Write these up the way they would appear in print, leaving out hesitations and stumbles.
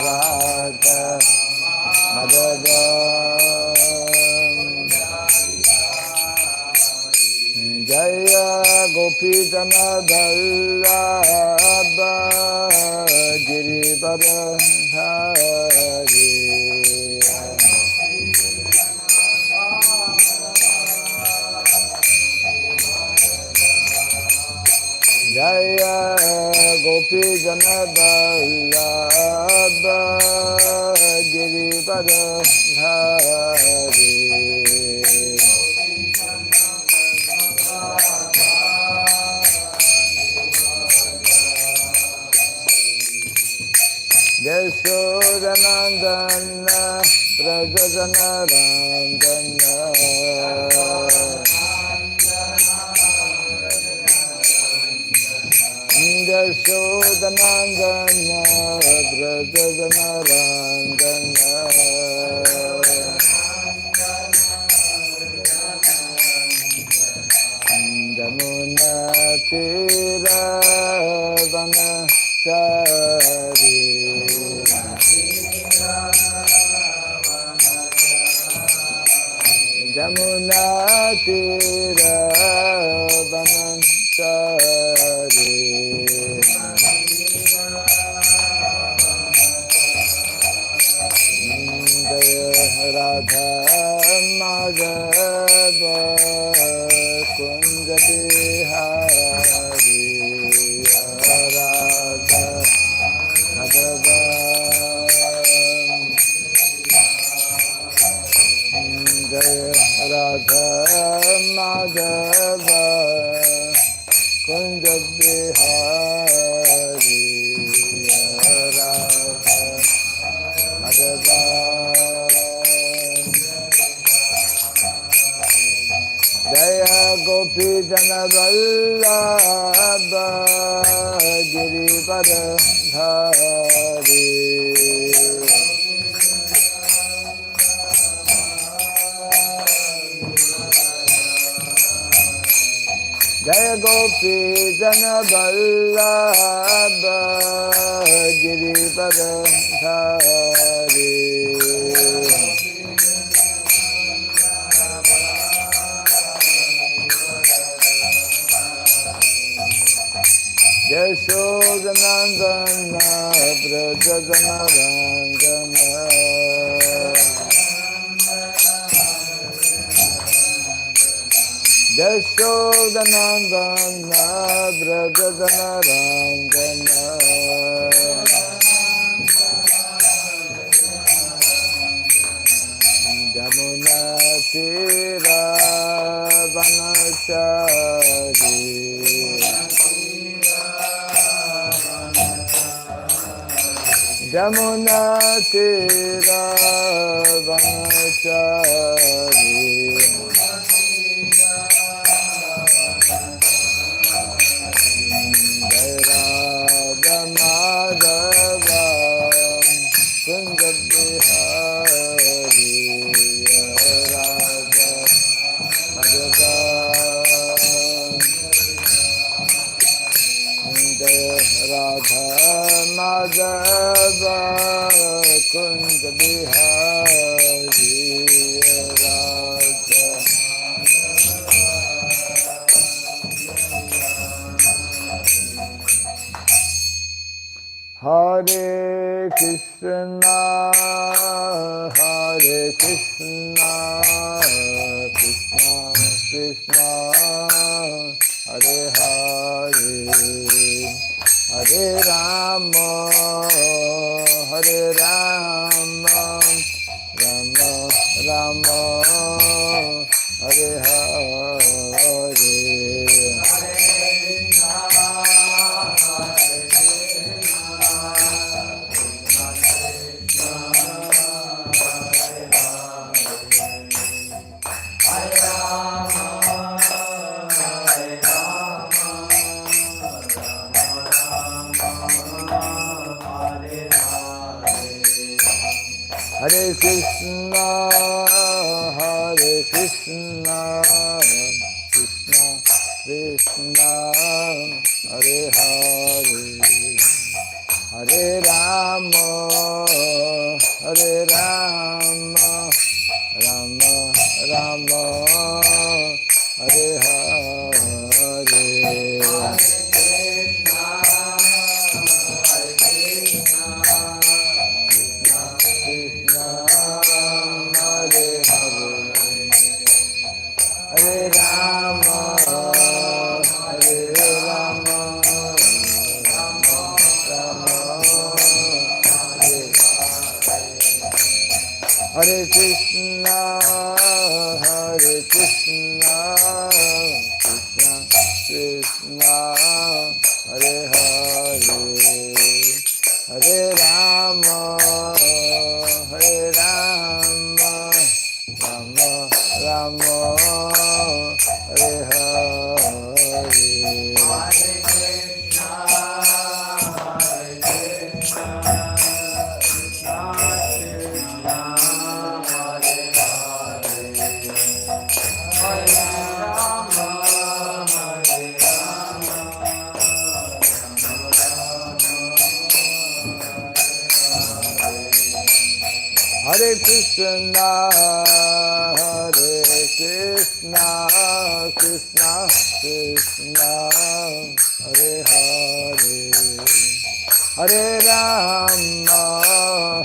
Radha Madhava Jaya Gopi Jana Vallabha Girivara Hari Jaya Gopi Jana Vallabha Girivara Hari Yashodanandana Prajajanarandana Yashodanandana Prajajanarandana Jamuna Tira Vanachari Jamuna Tira Vanachari Radha Madhava Kunj Bihari Radha Madhava Radha Madhava Kunj Bihari Radha Madhava Jaya Gopi Jana Vallabha Girivara Hari Jaya Gopi Jana Vallabha Girivara Hari Yashodanandana Prajajanarandana Yashodanandana Prajajanarandana Jamuna Tira Vanachari Jamuna Tira Vanachari Radha Madhava Kunj Bihari Radha Madhava Radha Madhava Kunj Bihari Radha Hare Krishna Hare Krishna Krishna Krishna Hare Hare Hare Rama Hare Rama Rama Rama Hare Hare Hare Krishna, Hare Krishna, Krishna Krishna, Hare Hare, Hare Rama, Hare Rama, Rama Rama, Hare Hare. Hare Krishna, Hare Krishna, Krishna Krishna, Hare Hare, Hare Rama, Hare Rama, Rama Rama, Hare Hare. Hare Krishna, Hare Krishna, Krishna Krishna, Hare Hare, Hare Rama,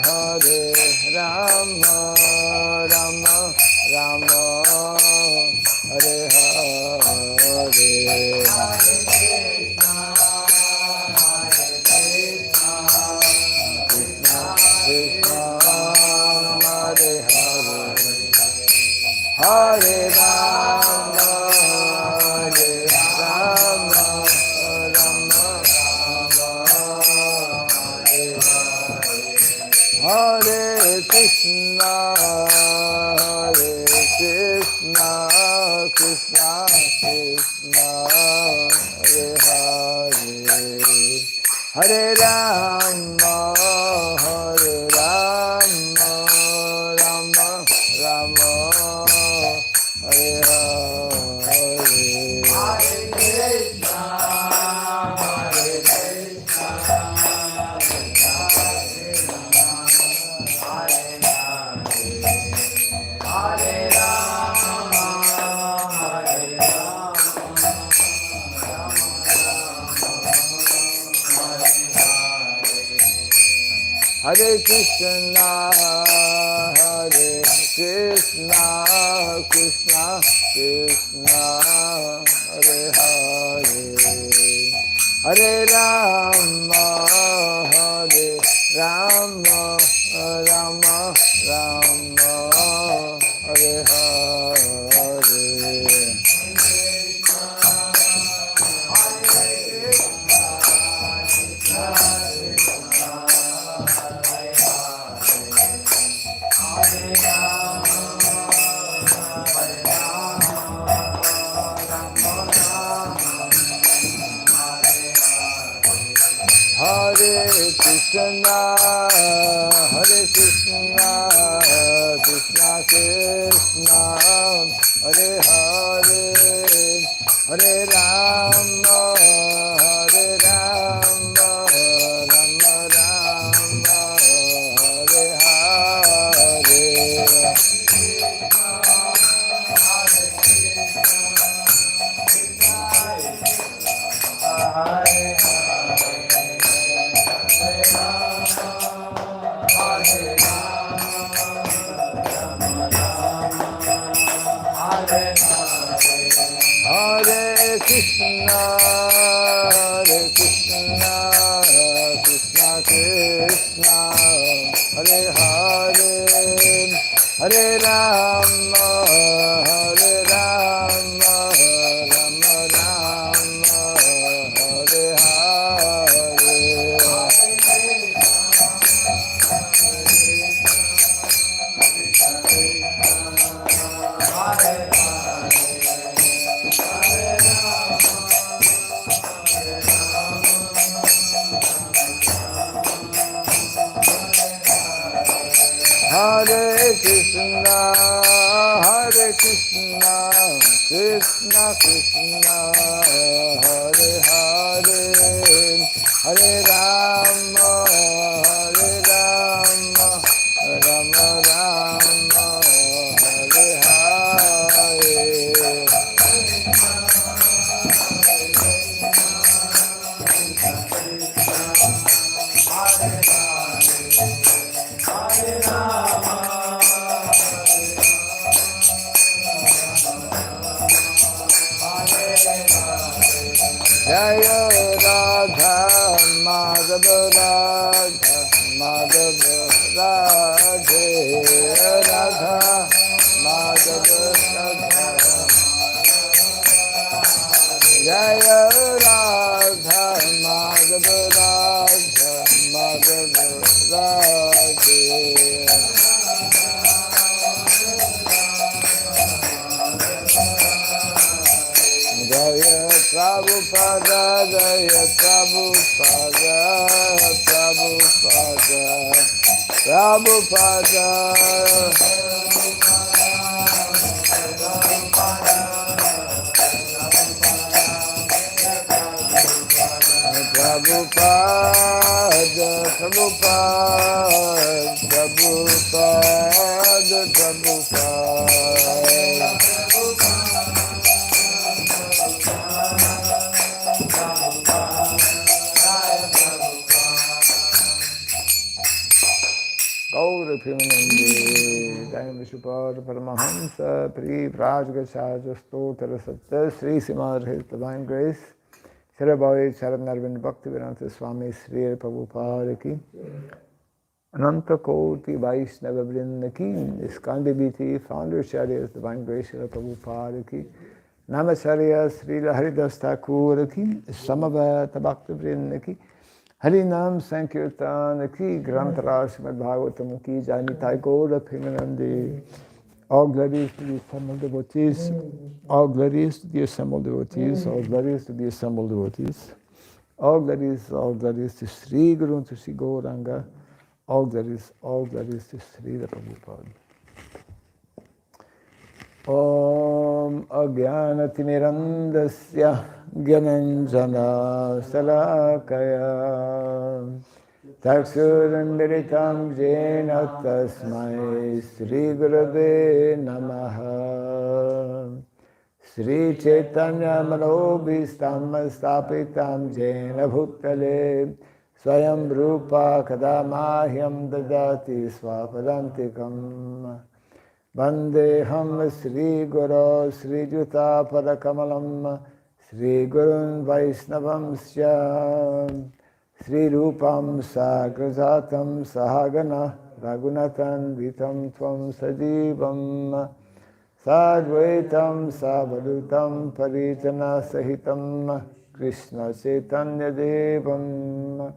Hare Rama, Rama Rama, Hare Hare. Hare Rama, Hare Rama, Rama Rama, Hare Hare, Hare Krishna, Hare Krishna, Krishna Krishna, Hare Hare, Hare Rama, Hare Rama, Rama Rama, Hare Hare. Hare Krishna, Hare Krishna, Krishna Krishna, Hare Hare, Hare Rama, Hare Rama, Hare Krishna, Hare Krishna, Krishna Krishna, Hare Hare, Hare Rama, Hare Rama, Rama Rama, Hare Hare. Hare Krishna, Hare Krishna, Krishna Krishna, Hare Hare, Hare Rama, Hare Rama, Rama Rama, Hare Hare. Hare Krishna, Hare Krishna, Krishna Krishna, Hare Hare, Hare Rama, Hare Rama, Rama Rama, Hare Hare. Hare Krishna, Hare Krishna, Krishna Krishna, Hare Hare, Hare Rama, Jaya Radha Madhava Radha Madhava Radhe Radha Madhava Radha Jaya Radha Madhava Radha Madhava Radhe Jaya Prabhupada, Jaya Prabhupada, Prabhupada, Prabhupada. Prabhupada, Prabhupada, Prabhupada, Prabhupada. Gaura Pimanandi, Dayam Vishupad Paramahamsa, Pri Prajgashaja Stotra Satta, Sri Simad His Divine Grace, Sarabhai Charanarvind Bhaktivedanta Swami Sri Prabhupada Ki, Ananta Koti Vaishnava Vrinda Ki, Iskandi BT, Founder Charya's Divine Grace Sri Prabhupada Ki, Namacharya Sri Haridas Thakur Ki, Samavata Bhakti Vrinda Ki, Harinam Sankirtan Ki, Grantaraj Srimad Bhagavatam Ki, Janitai Gaura Pimanandi. All glories to the assembled devotees, all glories to the assembled devotees, all glories to the assembled devotees, all glories to Sri Guru and to Sri Gauranga, all glories to Sri Prabhupada. Om Agyanatimirandasya Gyananjana Salakaya Taksurandiritam Jena Tasmai Sri Gurave Namaha Sri Chaitanya Manobhistam Stapitam Jena Bhutale Swayam Rupa Kadamahyam Dadati Swapadantikam Vandeham Sri Guru Sri Juta Padakamalam Sri Gurun Vaisnavam Syam Sri Rupam Sagrajatam Sahagana Raghunathan Vitam Tvam Sajivam Sadvaitam Savadutam Parijana Sahitam Krishna Chaitanya Devam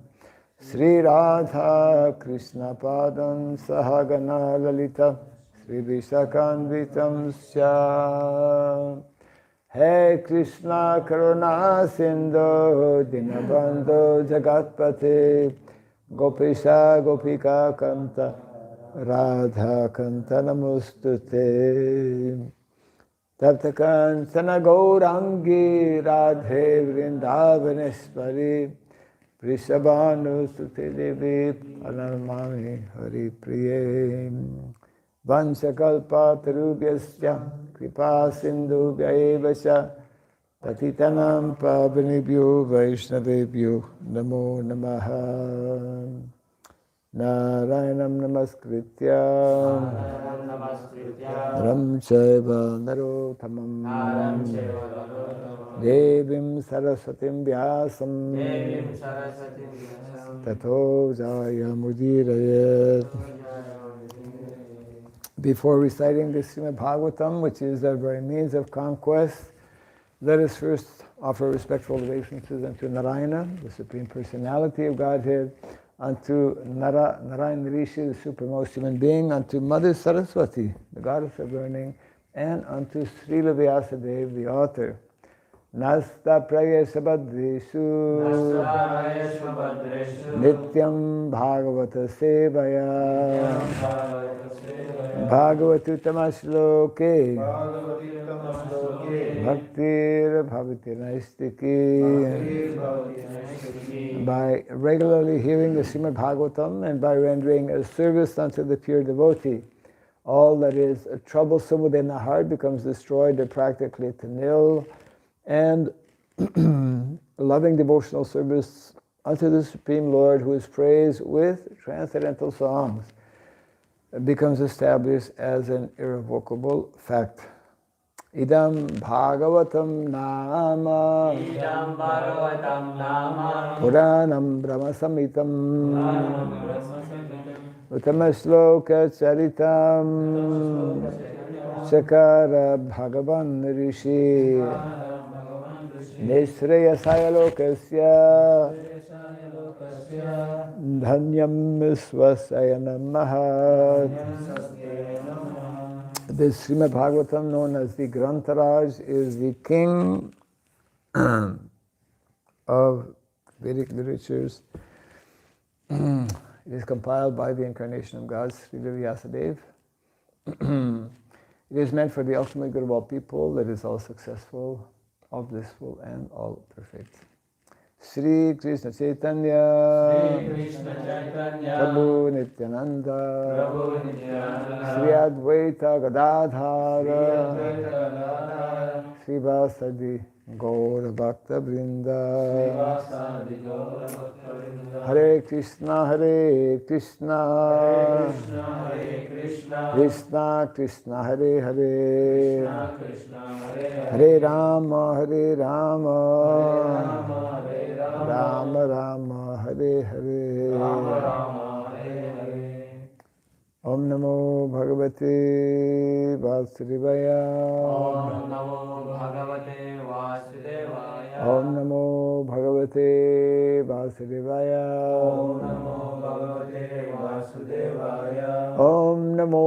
Sri Radha Krishna Padam Sahagana Lalita Sri Vishakanvitam Syam Hey Krishna Karuna Sindhu Dinabandhu Jagatpate Gopisha Gopika Kanta Radha Kanta Namostute Tapta Kantana Gaurangi Radhe Vrindavaneshwari Prishabhanu Sute Devi Anamami Hari Priye Vanchakalpa Tarubhyasya Kripa Sindhu Vyayevasya Patitanam Pavanibhyo Vaishnavebhyo Namo Namaha Narayanam Namaskritya Ram Chaiva Narottamam Devim Saraswatim Vyasam Tato Jaya Mudirayat. Before reciting the Srimad Bhagavatam, which is the very means of conquest, let us first offer respectful obeisances unto Narayana, the Supreme Personality of Godhead, unto Narayana Rishi, the supremmost human being, unto Mother Saraswati, the goddess of learning, and unto Srila Vyasadeva, the author. Nasta prayesha badreshu nityam bhagavata sevaya bhagavatutamashloke bhaktir bhavati naistiki. By regularly hearing the Srimad Bhagavatam and by rendering a service unto the pure devotee, all that is troublesome within the heart becomes destroyed or practically to nil, and loving devotional service unto the Supreme Lord, who is praised with transcendental songs, becomes established as an irrevocable fact. Idam Bhagavatam Nama Puranam Brahma Samhitam Uttama-shloka Charitam Chakara Bhagavan Rishi Nishreyasaya Lokasya Dhanyam Viswasayanam Mahat. The Srimad Bhagavatam, known as the Grantaraj, is the king of Vedic literatures. It is compiled by the incarnation of God, Srila Vyasadeva. It is meant for the ultimate good of all people, that is all successful, all blissful, and all perfect. Sri Krishna Chaitanya, Prabhu Nityananda, Sri Advaita Gadadhara, Sri Vasadi Gaura Bhakta Vrinda. Hare Krishna, Hare Krishna, Krishna Krishna, Hare Hare, Hare Rama, Hare Rama, Rama Rama, Hare Hare. Om Namo Bhagavate Vasudevaya. Om Namo Bhagavate Vasudevaya. Om Namo Bhagavate Vasudevaya. Om Namo Bhagavate Vasudevaya. Om Namo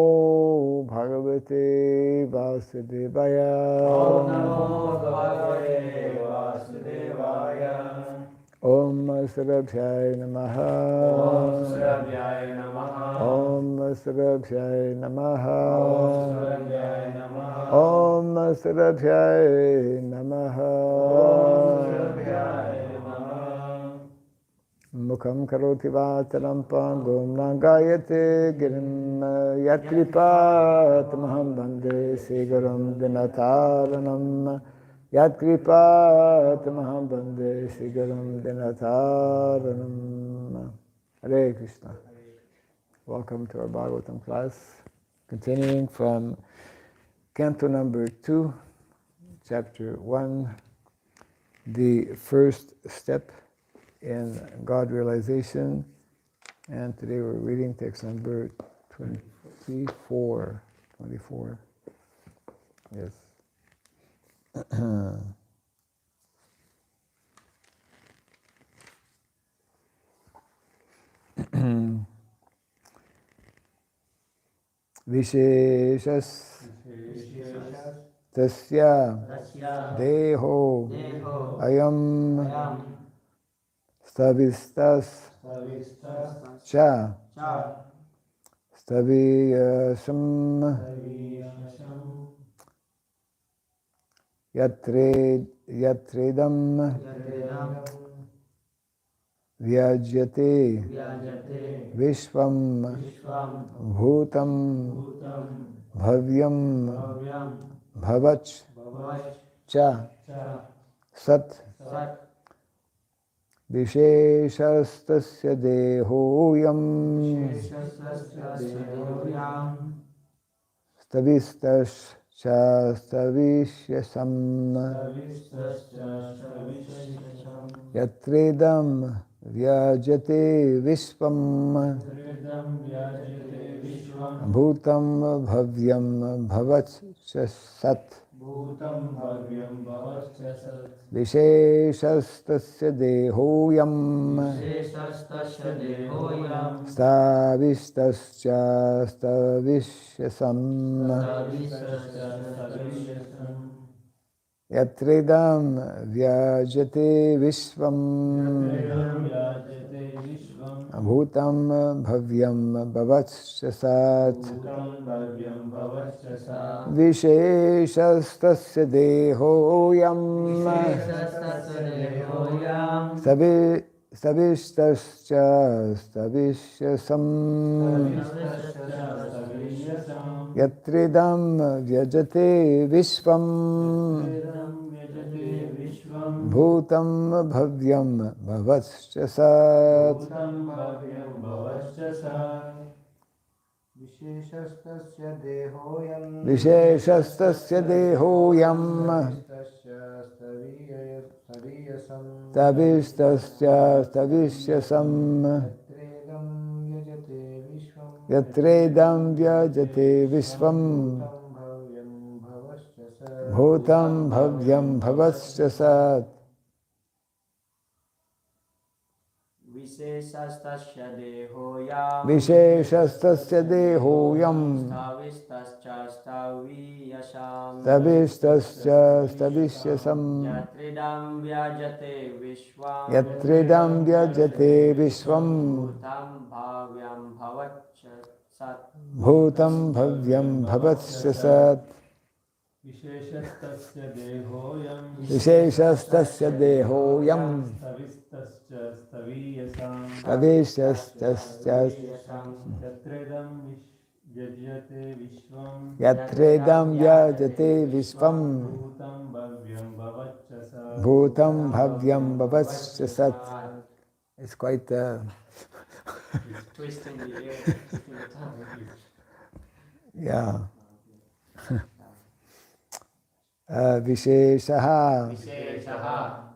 Bhagavate Vasudevaya. Om Om Namo Bhagavate Vasudevaya. Sarabhyaya Namaha. Om Sarabhyaya Namaha. Om Sarabhyaya Namaha. Om Om Sarabhyaya Namaha. Sarabhyaya Namaha. Mukham karoti vacharam pangum nangayate girim yatkripat maham bande sigaram dinataranam yatkripat maham bande sigaram dinataranam. Hare Krishna. Welcome to our Bhagavatam class, continuing from Canto number 2, Chapter 1, the first step in God realization, and today we're reading text number 24. Yes. Visheshas tasya deho ayam stavistas cha staviyasam yatredam vyajyate vishvam bhutam bhavyam bhavach cha sat visheshastasya dehoyam stavistash cha stavishyasam yatredam vyajate vishvam bhutam bhavyam bhavat sat visheshastasya dehoyam stavistascha stavishyasam yatredam vyajate vishvam bhutam bhavyam bhavatsasat visheshastasya dehoyam stavistascha stavishyasam yatredam vyajate vishvam bhutam bhavyam bhavascha sat. bhutam bhavyam bhavascha sat. विशेषस्तस्य देहोऽयं Visheshastasya dehoyam तस्य स्तरीयसं tavistasya tavishyasam त्रेदं यजते विश्वं yatredam vyajate vishvam भव्यं भवश्च स bhutam bhavyam bhavascha sat. विशेषस्त्य देहोऽयं Visheshastasya dehoyam स्थाविस्तश्चास्तावीयशाम् tavistasya tavishyasam यत्रिदं व्यजते विश्वं yatredam vyajate vishvam भूतं भाव्यं भवच्च सत् bhutam bhavyam bhavascha sat. विशेषस्तस्य देहोऽयं Visheshastasya dehoyam स्थविस्तश्च स्थवीयसां tavistasya यत्रेदं यज्यते विश्वं yatredam vyajate vishvam भूतं भव्यं भवच्च स bhutam bhavyam bhavascha sat. It's quite twisting the air. yeah. Visheshaha, विशेषः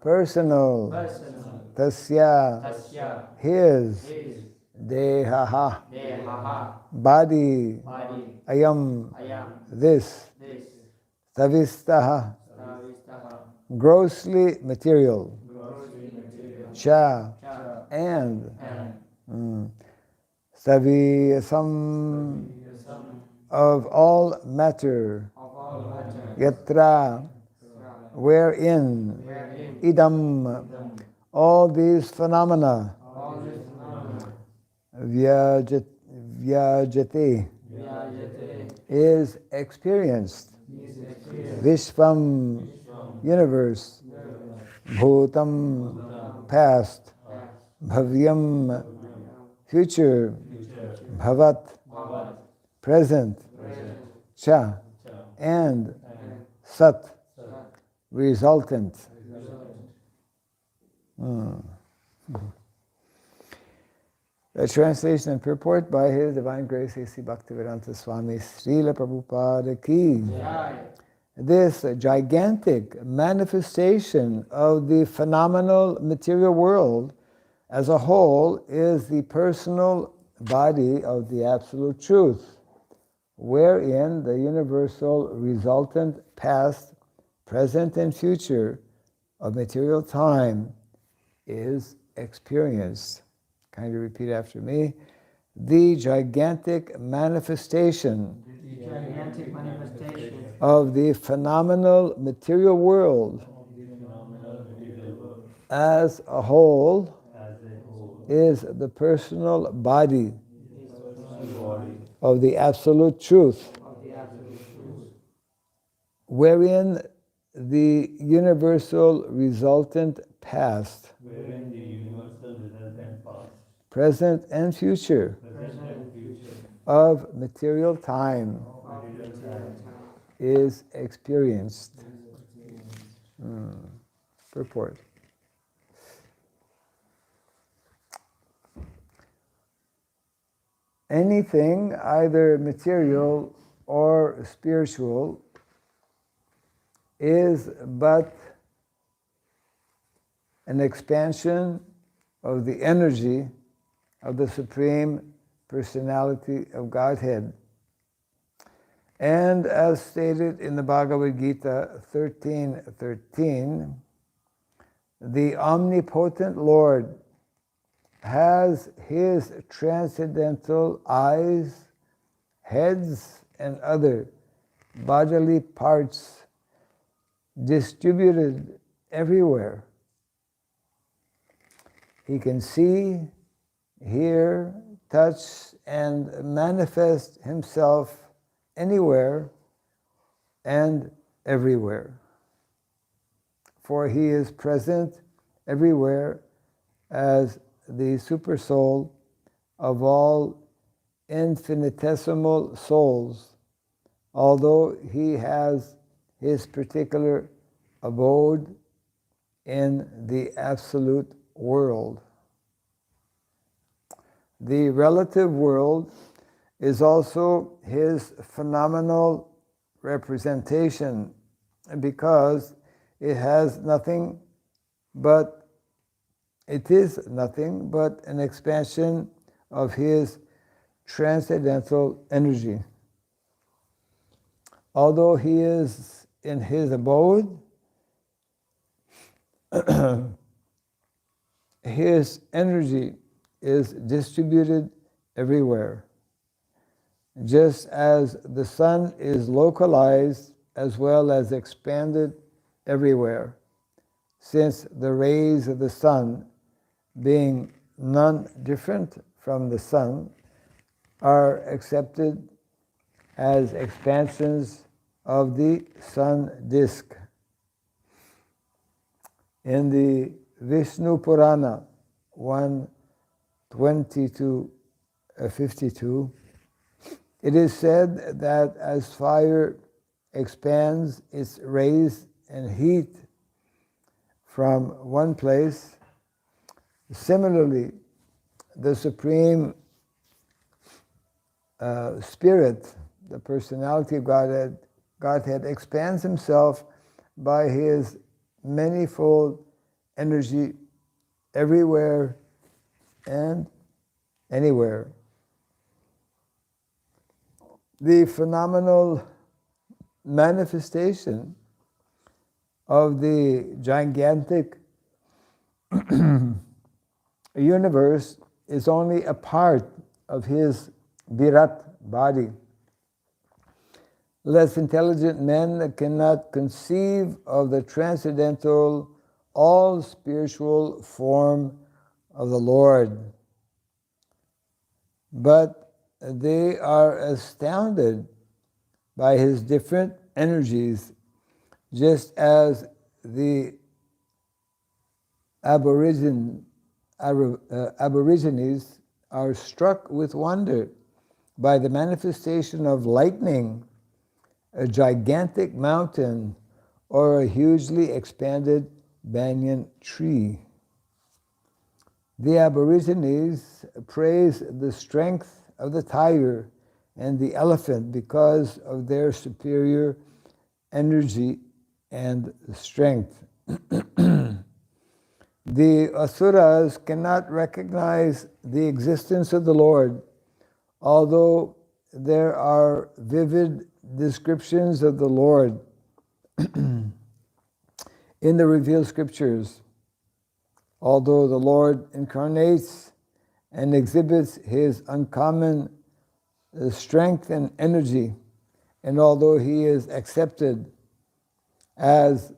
personal, personal tasya, तस्य his, his dehaha, देहः body, body ayam, अयं this, this tavistaha, स्थाविस्तः grossly material, grossly material cha, च and and saviyasam, some of all matter, of all matter yatra, wherein, wherein idam, all these phenomena, all this phenomena vyajate, vyajate is experienced. is experienced Vishvam, universe, bhutam, past, bhavyam, future, bhavat, bhavat present, present cha, and sat, resultant. The translation and purport by His Divine Grace A.C. Bhaktivedanta Swami Srila Prabhupada Ki. Jai. This gigantic manifestation of the phenomenal material world as a whole is the personal body of the Absolute Truth, wherein the universal resultant past, present, and future of material time is experienced. Kindly repeat after me. The gigantic manifestation The gigantic manifestation of the phenomenal material world as a whole is the personal body of the Absolute Truth, of the absolute truth, wherein the universal resultant past, wherein the universal resultant past, present, and future present and future of material time of material time is experienced. Purport. Anything, either material or spiritual, is but an expansion of the energy of the Supreme Personality of Godhead. And as stated in the Bhagavad Gita 13:13, the omnipotent Lord has his transcendental eyes, heads, and other bodily parts distributed everywhere. He can see, hear, touch, and manifest himself anywhere and everywhere. For he is present everywhere as the supersoul of all infinitesimal souls, although he has his particular abode in the absolute world. The relative world is also his phenomenal representation because it is nothing but an expansion of his transcendental energy. Although he is in his abode, his energy is distributed everywhere. Just as the sun is localized as well as expanded everywhere, since the rays of the sun, being none different from the sun, are accepted as expansions of the sun disk. In the Vishnu Purana 1:20-52, it is said that as fire expands its rays and heat from one place, similarly, the Supreme Spirit, the personality of Godhead expands himself by his manifold energy everywhere and anywhere. The phenomenal manifestation of the gigantic universe is only a part of his Virat body. Less intelligent men cannot conceive of the transcendental, all-spiritual form of the Lord, but they are astounded by his different energies, just as the Aborigines are struck with wonder by the manifestation of lightning, a gigantic mountain, or a hugely expanded banyan tree. The Aborigines praise the strength of the tiger and the elephant because of their superior energy and strength. The Asuras cannot recognize the existence of the Lord, although there are vivid descriptions of the Lord in the revealed scriptures. Although the Lord incarnates and exhibits his uncommon strength and energy, and although he is accepted as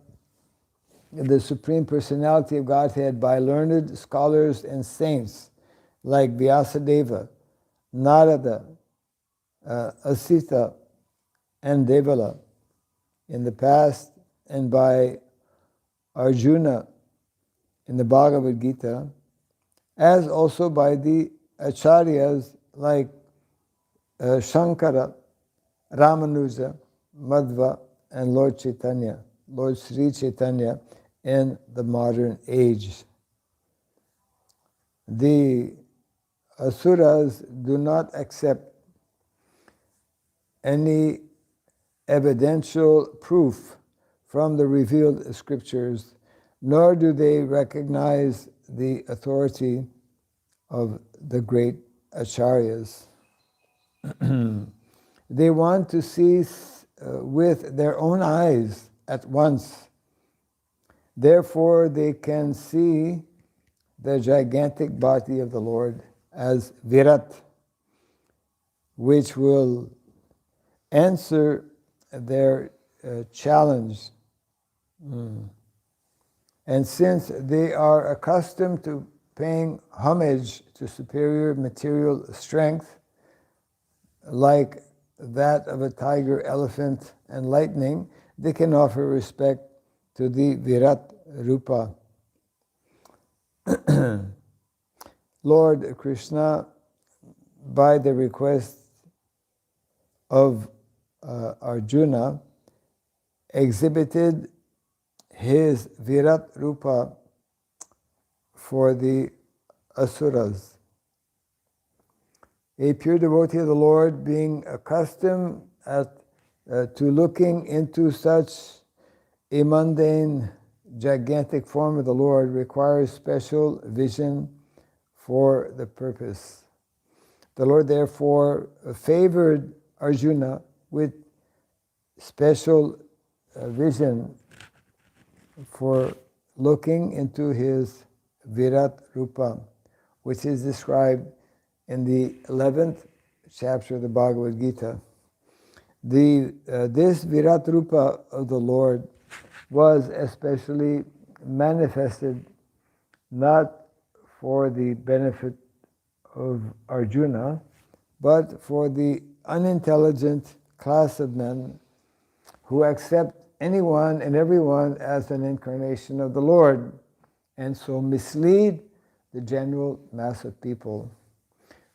the Supreme Personality of Godhead by learned scholars and saints like Vyasadeva, Narada, Asita, and Devala in the past, and by Arjuna in the Bhagavad Gita, as also by the acharyas like Shankara, Ramanuja, Madhva, and Lord Sri Chaitanya in the modern age. The Asuras do not accept any evidential proof from the revealed scriptures, nor do they recognize the authority of the great acharyas. They want to see with their own eyes at once. Therefore, they can see the gigantic body of the Lord as Virat, which will answer their challenge. And since they are accustomed to paying homage to superior material strength, like that of a tiger, elephant, and lightning, they can offer respect to the Virat Rupa. Lord Krishna, by the request of Arjuna, exhibited his Virat Rupa for the Asuras. A pure devotee of the Lord, being accustomed to looking into such a mundane, gigantic form of the Lord, requires special vision for the purpose. The Lord therefore favored Arjuna with special vision for looking into his Virat Rupa, which is described in the 11th chapter of the Bhagavad Gita. This Virat Rupa of the Lord was especially manifested not for the benefit of Arjuna, but for the unintelligent class of men who accept anyone and everyone as an incarnation of the Lord, and so mislead the general mass of people.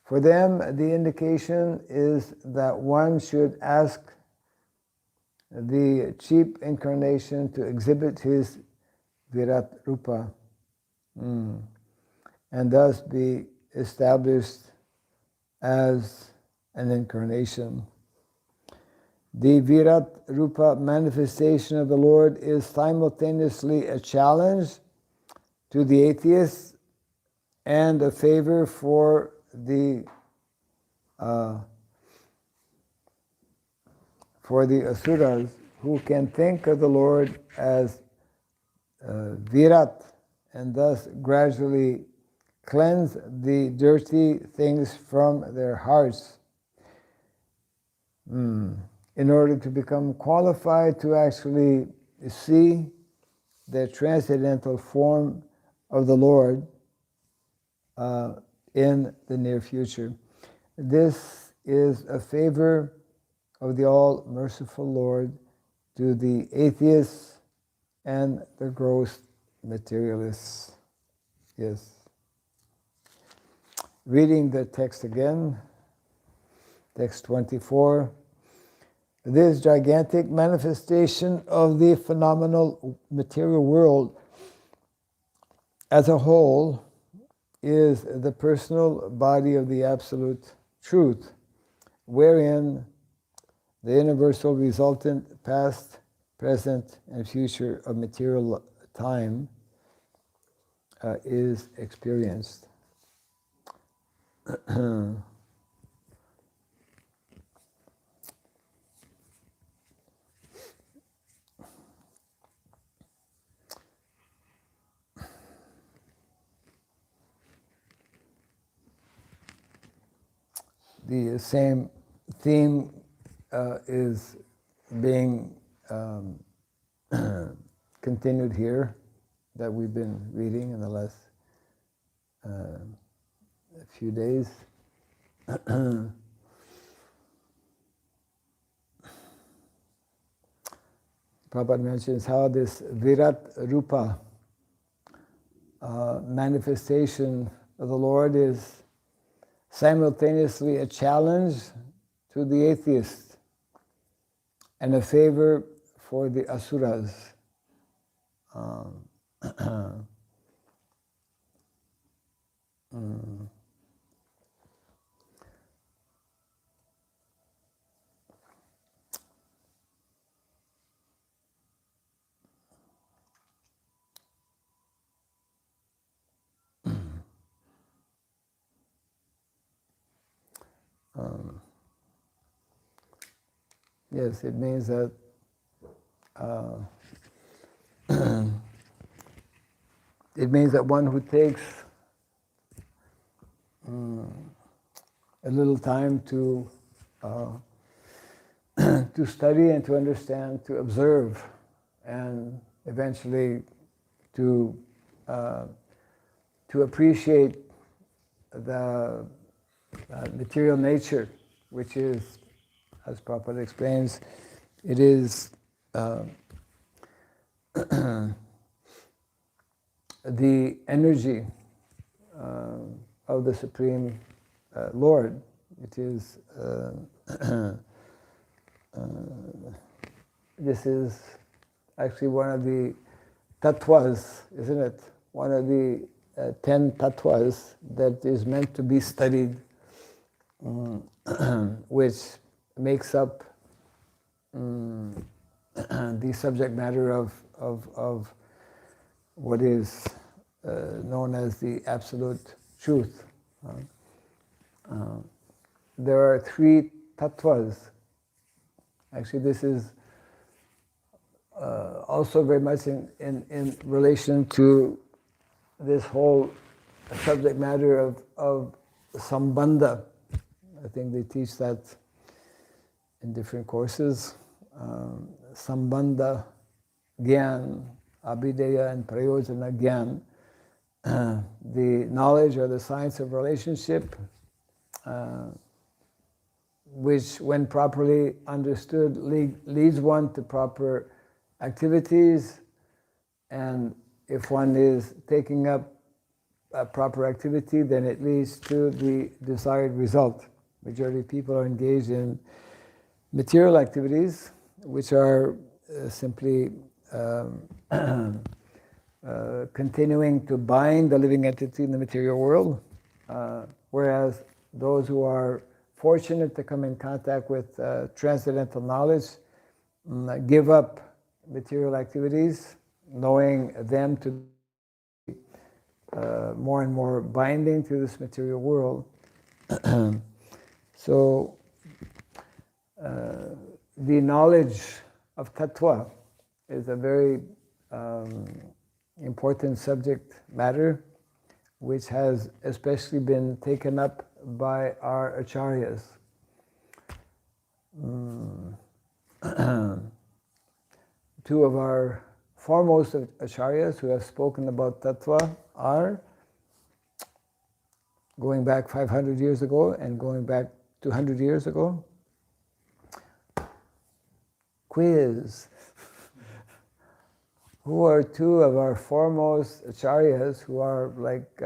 For them, the indication is that one should ask the cheap incarnation to exhibit his Virat Rupa, and thus be established as an incarnation. The Virat Rupa manifestation of the Lord is simultaneously a challenge to the atheists and a favor for the Asuras, who can think of the Lord as Virat and thus gradually cleanse the dirty things from their hearts in order to become qualified to actually see the transcendental form of the Lord in the near future. This is a favor of the all-merciful Lord to the atheists and the gross materialists. Yes. Reading the text again, text 24. This gigantic manifestation of the phenomenal material world as a whole is the personal body of the Absolute Truth, wherein the universal resultant past, present, and future of material time is experienced. The same theme is being continued here that we've been reading in the last few days. Prabhupada mentions how this Virat Rupa manifestation of the Lord is simultaneously a challenge to the atheist and a favor for the Asuras. Yes, it means that it means that one who takes a little time to to study and to understand, to observe, and eventually to appreciate the material nature, which is, as Prabhupada explains, it is the energy of the Supreme Lord. It is this is actually one of the tattvas, isn't it? One of the 10 tattvas that is meant to be studied, which makes up the subject matter of what is known as the absolute truth. There are 3 tattvas. Actually, this is also very much in relation to this whole subject matter of sambandha. I think they teach that in different courses. Sambandha, Gyan, Abhideya and Prayojana Gyan. The knowledge or the science of relationship, which when properly understood leads one to proper activities, and if one is taking up a proper activity, then it leads to the desired result. Majority of people are engaged in material activities, which are simply continuing to bind the living entity in the material world, whereas those who are fortunate to come in contact with transcendental knowledge give up material activities, knowing them to be more and more binding to this material world. So the knowledge of tattva is a very important subject matter, which has especially been taken up by our acharyas. Two of our foremost acharyas who have spoken about tattva are, going back 500 years ago and going back 200 years ago, quiz. Who are two of our foremost acharyas who are like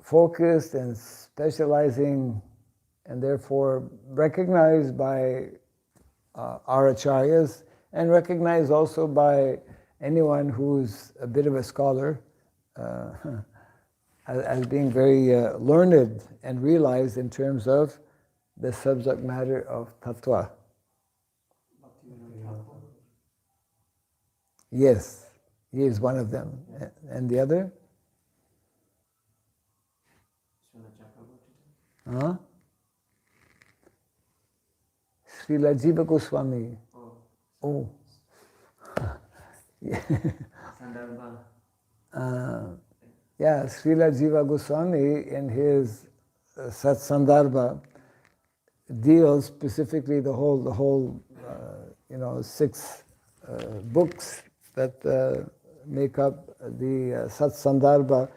focused and specializing and therefore recognized by our acharyas and recognized also by anyone who's a bit of a scholar as being very learned and realized in terms of the subject matter of tattva. Yes, he is one of them. And the other? Huh? Srila Jiva Goswami. Oh. Yeah, Srila Jiva Goswami in his Sat Sandarbha deals specifically the whole 6 books that make up the Sat Sandarbha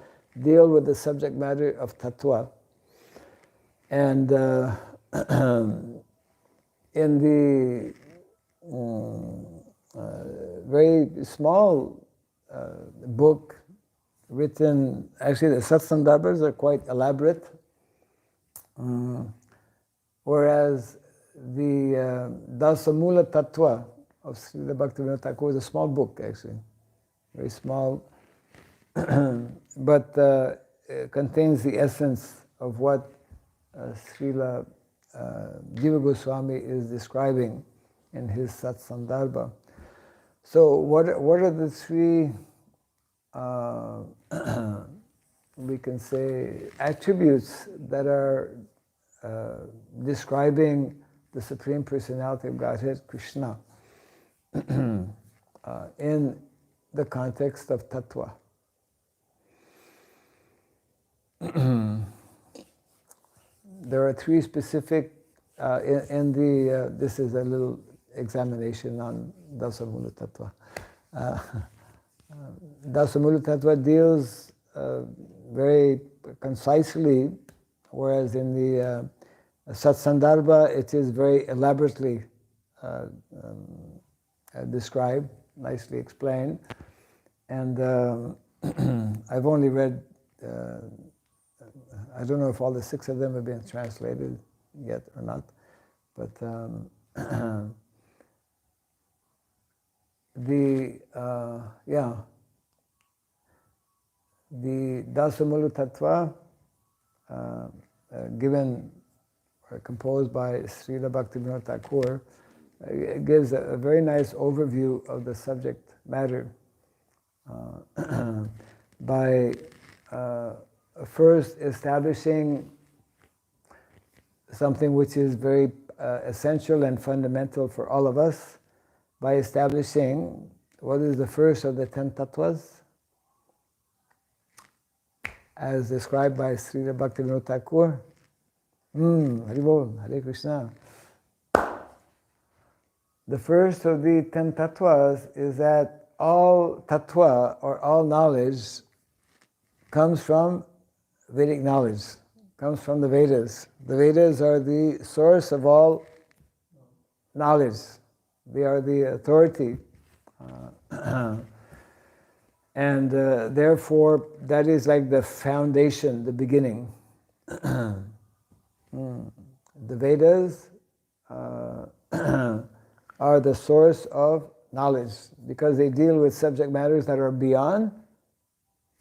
deal with the subject matter of tattva. And in the very small book written, actually the Sat Sandarbhas are quite elaborate, whereas the Dasamula Tattva of Srila Bhaktivinoda Thakur is a small book actually, very small, but contains the essence of what Srila Jiva Goswami is describing in his Sat Sandarbha. So what are the 3 we can say attributes that are describing the Supreme Personality of Godhead, Krishna, in the context of tattva? There are 3 specific, in the, this is a little examination on Dasamula Tattva. Dasamula Tattva deals very concisely, whereas in the Sat Sandarbha it is very elaborately described, nicely explained. And I've only read, I don't know if all the 6 of them have been translated yet or not, but the Dasamula Tattva given or composed by Srila Bhaktivinoda Thakur gives a very nice overview of the subject matter by first establishing something which is very essential and fundamental for all of us, by establishing what is the first of the 10 tattvas, as described by Srila Bhaktivinoda Thakur. Hari Bol, Hare Krishna. The first of the 10 tattvas is that all tattva, or all knowledge, comes from Vedic knowledge, comes from the Vedas. The Vedas are the source of all knowledge. They are the authority. And therefore, that is like the foundation, the beginning. The Vedas are the source of knowledge because they deal with subject matters that are beyond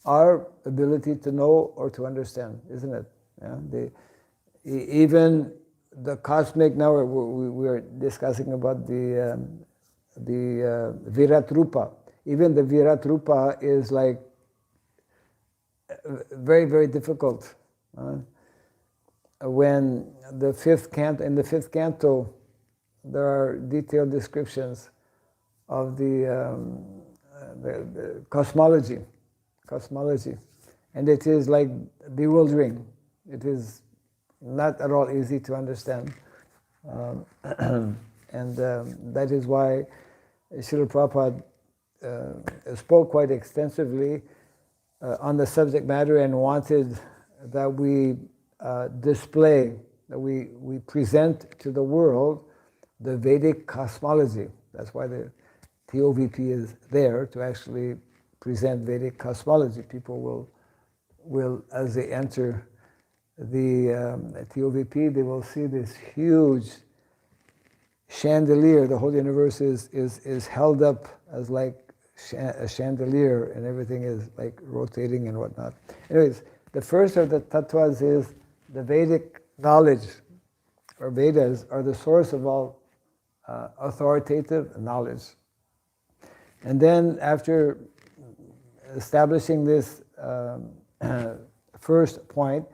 our ability to know or to understand, isn't it? Yeah? Even the cosmic, now we are discussing about the Virat Rupa. Even the Virat Rupa is like very, very difficult. When in the fifth canto, there are detailed descriptions of the cosmology, and it is like bewildering. It is not at all easy to understand, and that is why Srila Prabhupada spoke quite extensively on the subject matter and wanted that we display, that we present to the world the Vedic cosmology. That's why the TOVP is there, to actually present Vedic cosmology. People will as they enter the TOVP, they will see this huge chandelier. The whole universe is held up as like a chandelier, and everything is like rotating and whatnot. Anyways, the first of the tattvas is the Vedic knowledge, or Vedas are the source of all authoritative knowledge. And then after establishing this first point,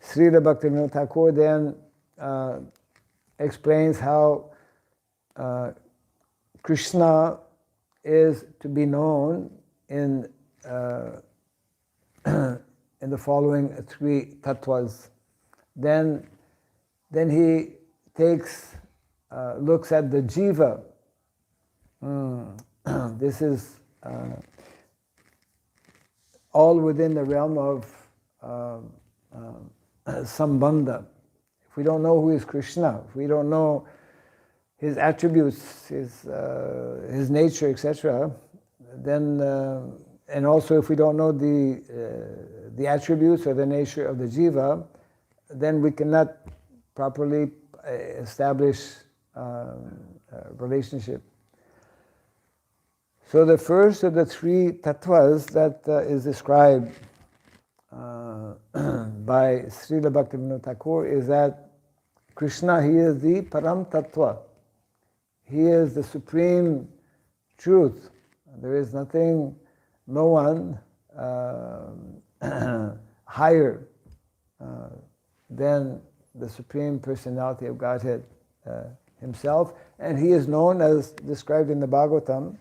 Srila Bhaktivinoda Thakur then explains how Krishna is to be known in the following 3 tattvas. Then he looks at the jiva. This is all within the realm of Sambandha. If we don't know who is Krishna, if we don't know his attributes, his nature, etc., then and also if we don't know the attributes or the nature of the jiva, then we cannot properly establish a relationship. So the first of the 3 tattvas that is described by Srila Bhaktivinoda Thakur is that Krishna, he is the Param Tattva. He is the supreme truth. There is nothing, no one higher than the Supreme Personality of Godhead himself, and he is known as described in the Bhagavatam,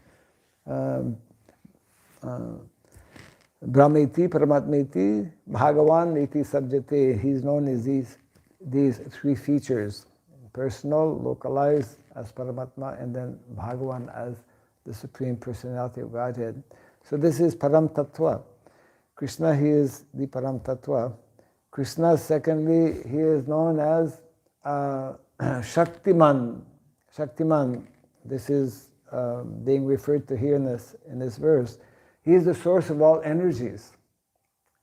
Brahmeti, Paramatmeti, Bhagavan, Iti Sabjate. He's known as these 3 features: personal, localized as Paramatma, and then Bhagavan as the Supreme Personality of Godhead. So this is Param Tattva. Krishna, he is the Param Tattva. Krishna, secondly, he is known as Shaktiman. Shaktiman, this is being referred to here in this verse. He is the source of all energies.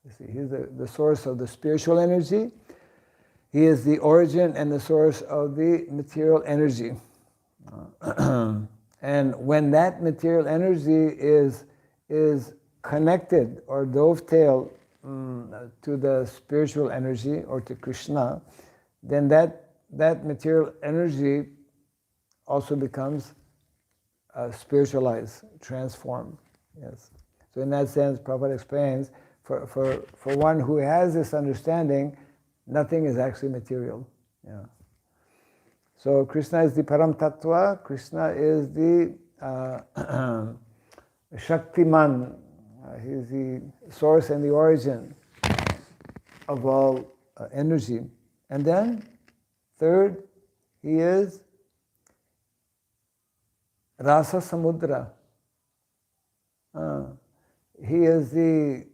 You see, he is the source of the spiritual energy. He is the origin and the source of the material energy. And when that material energy is connected or dovetailed to the spiritual energy or to Krishna, then that material energy also becomes spiritualized, transformed. Yes. So in that sense, Prabhupada explains, for one who has this understanding, nothing is actually material. Yeah. So Krishna is the Param Tattva, Krishna is the Shaktiman, he's the source and the origin of all energy. And then, third, he is Rasa Samudra. He is the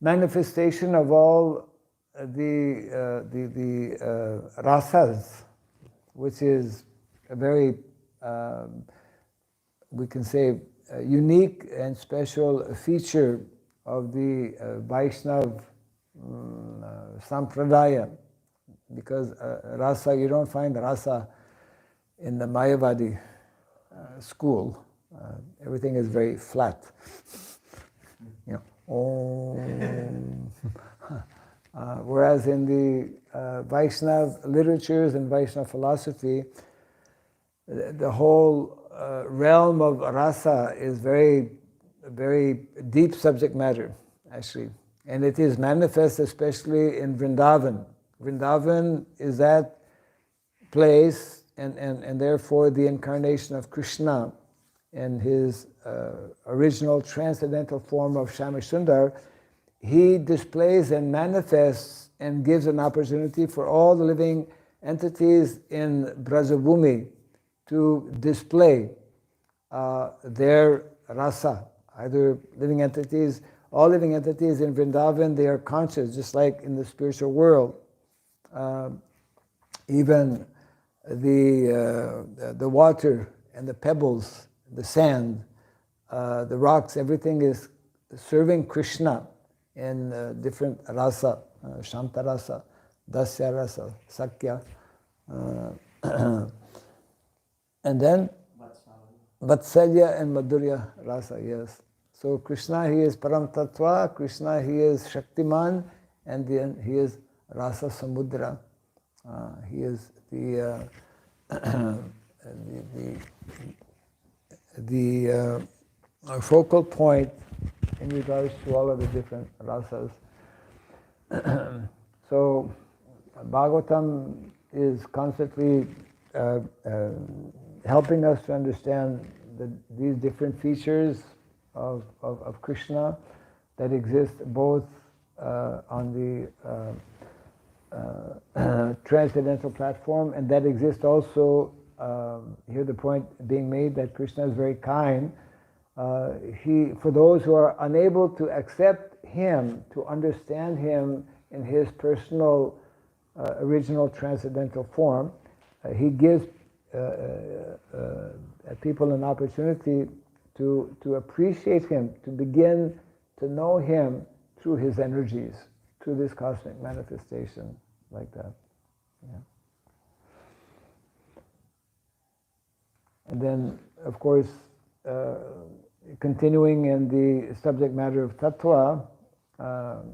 manifestation of all the rasas, which is a very, we can say, unique and special feature of the Vaishnav Sampradaya, because rasa, you don't find rasa in the Mayavadi school. Everything is very flat. You know, whereas in the Vaishnav literatures and Vaishnav philosophy, the whole realm of rasa is very, very deep subject matter, actually. And it is manifest especially in Vrindavan. Vrindavan is that place and therefore the incarnation of Krishna in his original transcendental form of Shama Sundar. He displays and manifests and gives an opportunity for all the living entities in Brajabhumi to display their rasa. Either living entities, all living entities in Vrindavan, they are conscious, just like in the spiritual world. Even the water and the pebbles, the sand, the rocks, everything is serving Krishna in different rasa, Shanta rasa, Dasya rasa, Sakya, and then Vatsalya and Madhurya rasa, yes. So Krishna, he is Param Tattva, Krishna, he is Shaktiman, and then he is Rasa Samudra. He is the focal point in regards to all of the different rasas. So Bhagavatam is constantly helping us to understand these different features of Krishna that exist both on the transcendental platform, and that exist also, here the point being made that Krishna is very kind. For those who are unable to accept him, to understand him in his personal original transcendental form, he gives people an opportunity to appreciate him, to begin to know him through his energies, through this cosmic manifestation, like that. Yeah. And then, of course, continuing in the subject matter of tattva,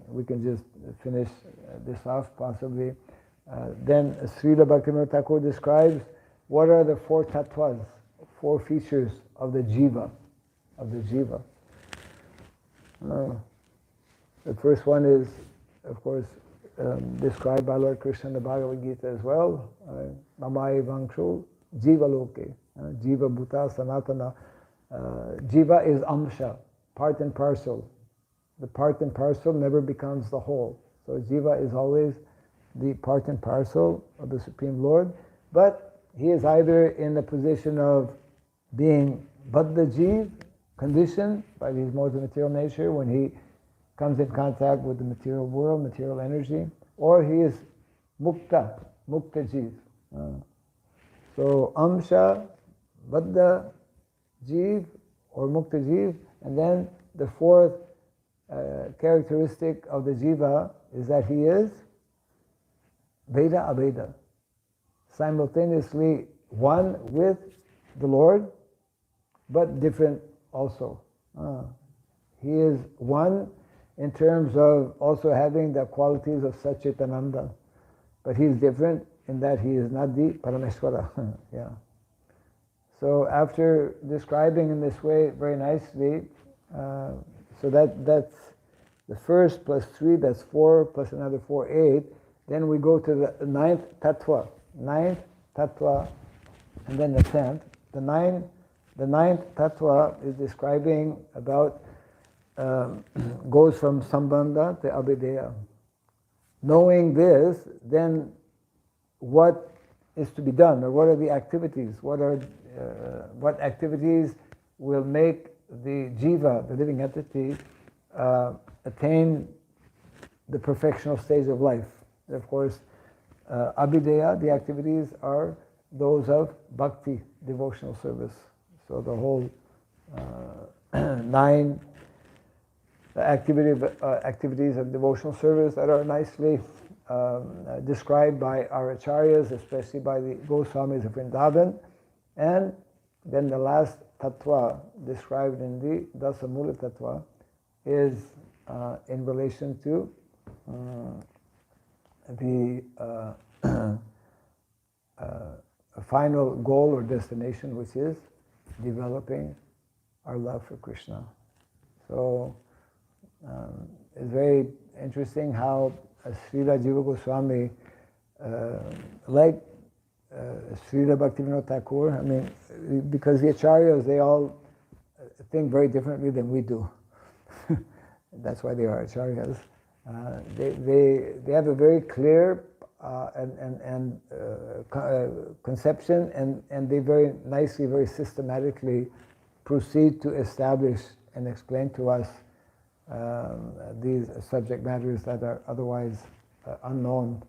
we can just finish this off possibly. Then Srila Bhaktivinoda Thakur describes what are the four tattvas, four features of the jiva. The first one is, of course, described by Lord Krishna in the Bhagavad Gita as well. Mamai Vangshu Jiva Loke, Jiva Bhuta Sanatana. Jiva is amsha, part and parcel. The part and parcel never becomes the whole. So Jiva is always the part and parcel of the Supreme Lord, but he is either in the position of being Baddha Jiv, conditioned by these modes of material nature when he comes in contact with the material world, material energy, or he is Mukta Jiv. So Amsha, Baddha Jiv, or Mukta Jiv, and then the fourth characteristic of the Jiva is that he is Veda Aveda, simultaneously one with the Lord, but different also. He is one in terms of also having the qualities of Satchitananda, but he is different in that he is not the Parameshwara. Yeah. So after describing in this way very nicely, so that's the first plus 3, that's 4, plus another 4, 8. Then we go to the ninth tattva, and then the 10th. The ninth tattva is describing about, goes from Sambandha to Abhideya. Knowing this, then what is to be done, or what are the activities? What activities will make the jiva, the living entity, attain the perfectional stage of life? Of course, Abhideya, the activities are those of bhakti, devotional service. So the whole 9 activities of devotional service that are nicely described by our acharyas, especially by the Goswamis of Vrindavan. And then the last tattva described in the Dasamula tattva is in relation to the final goal or destination, which is developing our love for Krishna. So it's very interesting how Srila Jiva Goswami, like Srila Bhaktivinoda Thakur, I mean, because the acharyas, they all think very differently than we do. That's why they are acharyas. They have a very clear conception, and they very nicely, very systematically proceed to establish and explain to us these subject matters that are otherwise unknown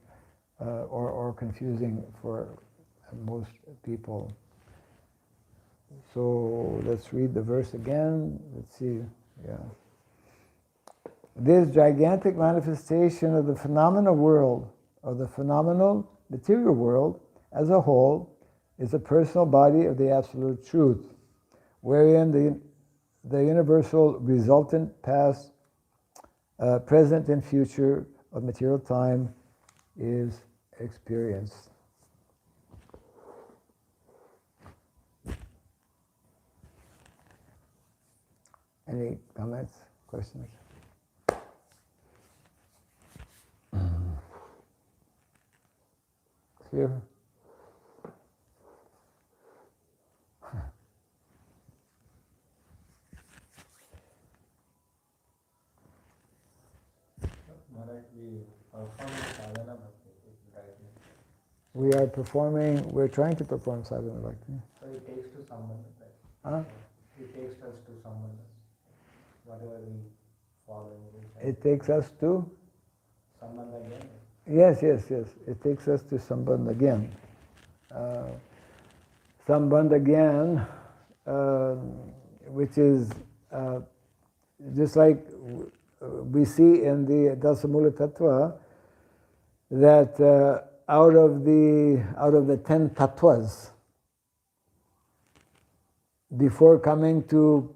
or confusing for most people. So let's read the verse again. Let's see. Yeah. This gigantic manifestation of the phenomena world, of the phenomenal material world as a whole, is a personal body of the absolute truth, wherein the universal resultant past, present and future of material time is experienced. Any comments, questions? Clear? We're trying to perform sadhana bhakti. So it takes to someone, right? Huh? It takes us to someone, whatever we follow. It takes us to? Someone again. Yes. It takes us to Sambandha again. Sambandha again, which is just like we see in the Dasamula Tattva, that out of the 10 tattvas, before coming to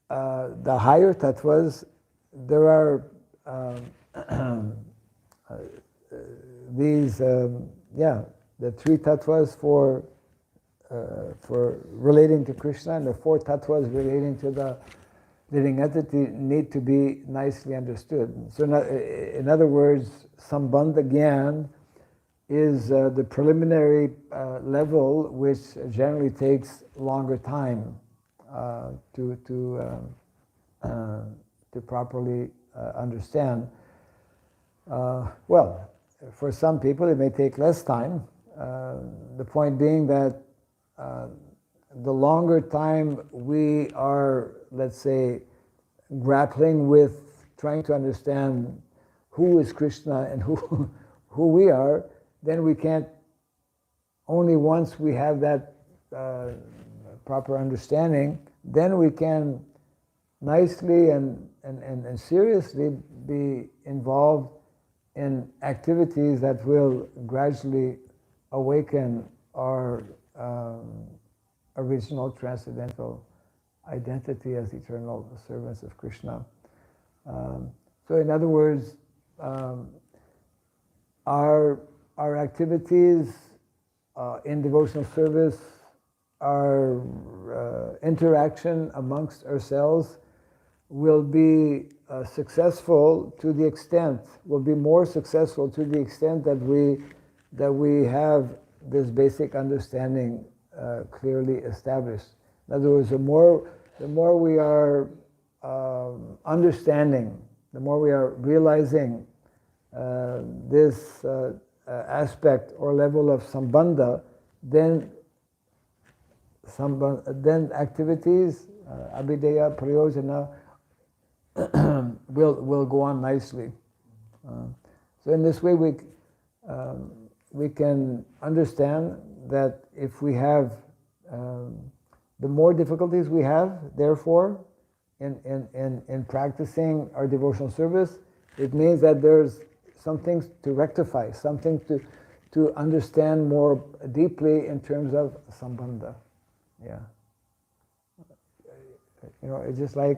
the higher tattvas, there are these, the 3 tattvas for relating to Krishna, and the 4 tattvas relating to the living entity need to be nicely understood. So in other words, Sambandha Gyan is the preliminary level, which generally takes longer time to properly understand. Well, for some people it may take less time. The point being that the longer time we are, let's say, grappling with trying to understand who is Krishna and who we are, then we can't, only once we have that proper understanding, then we can nicely and seriously be involved in activities that will gradually awaken our original transcendental identity as eternal servants of Krishna. So in other words, our activities in devotional service, our interaction amongst ourselves will be successful to the extent, will be more successful to the extent that we have this basic understanding clearly established. In other words, the more we are understanding, the more we are realizing this aspect or level of sambandha, then activities, abhideya, prayojana, will go on nicely. So in this way we can understand that if we have the more difficulties we have, therefore, in practicing our devotional service, it means that there's something to rectify, something to understand more deeply in terms of sambandha. Yeah. You know, it's just like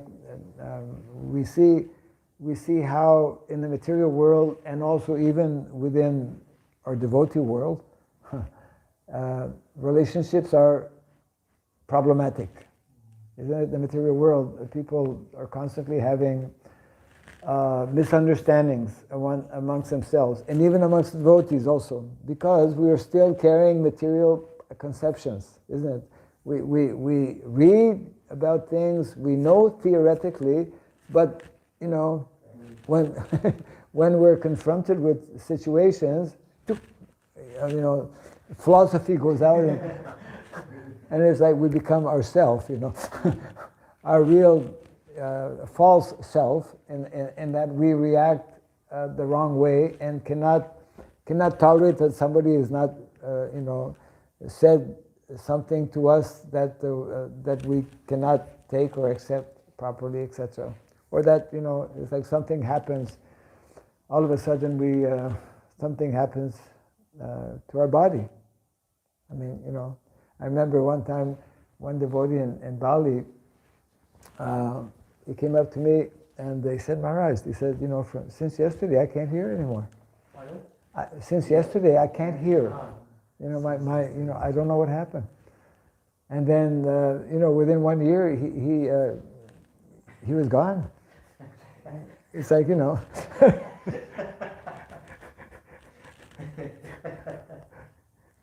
we see how in the material world and also even within our devotee world, relationships are problematic. Isn't it? The material world, people are constantly having misunderstandings amongst themselves, and even amongst devotees also, because we are still carrying material conceptions, isn't it? We read about things, we know theoretically, but you know, when when we're confronted with situations, you know, philosophy goes out and it's like we become ourselves, you know, our real false self, in that we react the wrong way and cannot tolerate that somebody is not, you know, said something to us that we cannot take or accept properly, etc. Or that, you know, it's like something happens, all of a sudden something happens to our body. I mean, you know, I remember one time, one devotee in Bali, he came up to me and they said, Maharaj, he said, you know, since yesterday I can't hear anymore. Since yesterday I can't hear. You know, you know, I don't know what happened. And then, you know, within 1 year he was gone. It's like, you know,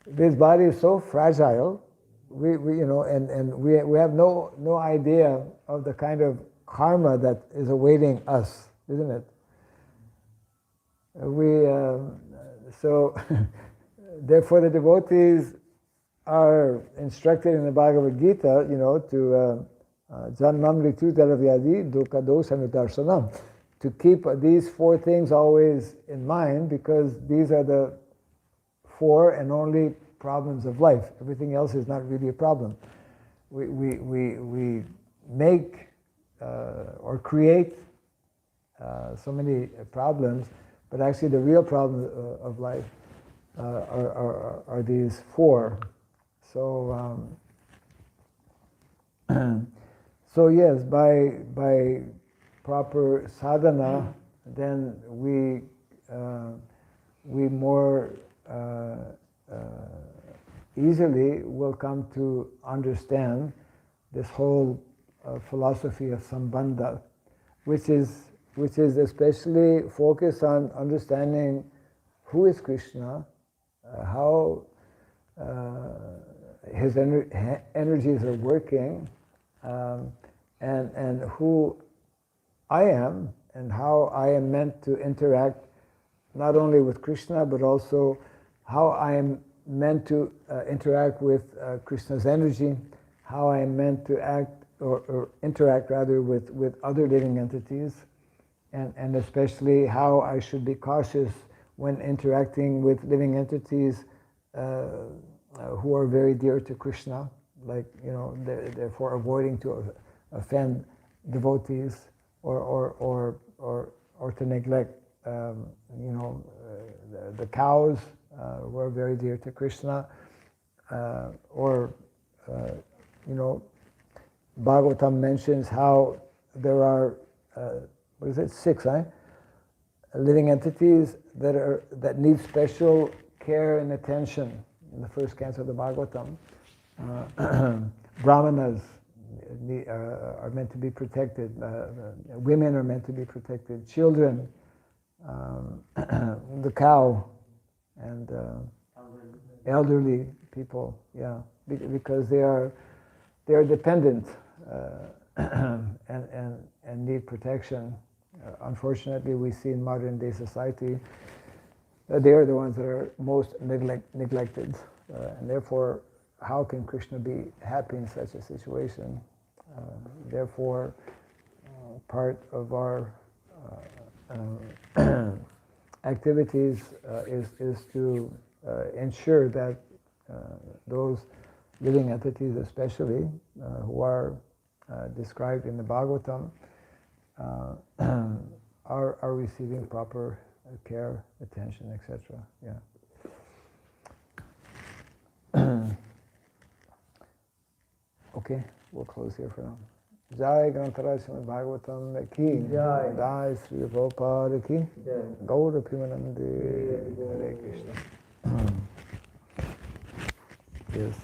this body is so fragile. We you know, and we have no idea of the kind of karma that is awaiting us, isn't it? So therefore the devotees are instructed in the Bhagavad Gita, you know, to janmam ritu dalavyadi dukkha dosa nudarsanam, to keep these four things always in mind, because these are the four and only problems of life. Everything else is not really a problem. We make or create so many problems, but actually the real problems of life are these four. So so yes, by proper sadhana, then we more easily will come to understand this whole philosophy of sambandha, which is especially focused on understanding who is Krishna, how his energies are working, and who I am, and how I am meant to interact not only with Krishna, but also how I am meant to interact with Krishna's energy, how I am meant to act or interact rather with other living entities, and especially how I should be cautious when interacting with living entities who are very dear to Krishna, like, you know, therefore avoiding to offend devotees or to neglect, you know, the cows who are very dear to Krishna, or Bhagavatam mentions how there are, what is it, 6, living entities that need special care and attention. In the first canto of the Bhagavatam, Brahmanas are meant to be protected, women are meant to be protected, children, the cow, and elderly people, because they are dependent and need protection. Unfortunately, we see in modern day society that they are the ones that are most neglected, and therefore, how can Krishna be happy in such a situation? Therefore, part of our activities is to ensure that those living entities, especially who are described in the Bhagavatam, are receiving proper care, attention, etc. Okay, we'll close here for now. Jai Grantaraj Srimad Bhagavatam ki Jai. Jai Sri Prabhupada ki Jai. Gaura Pimanande Hare Krishna. Yes.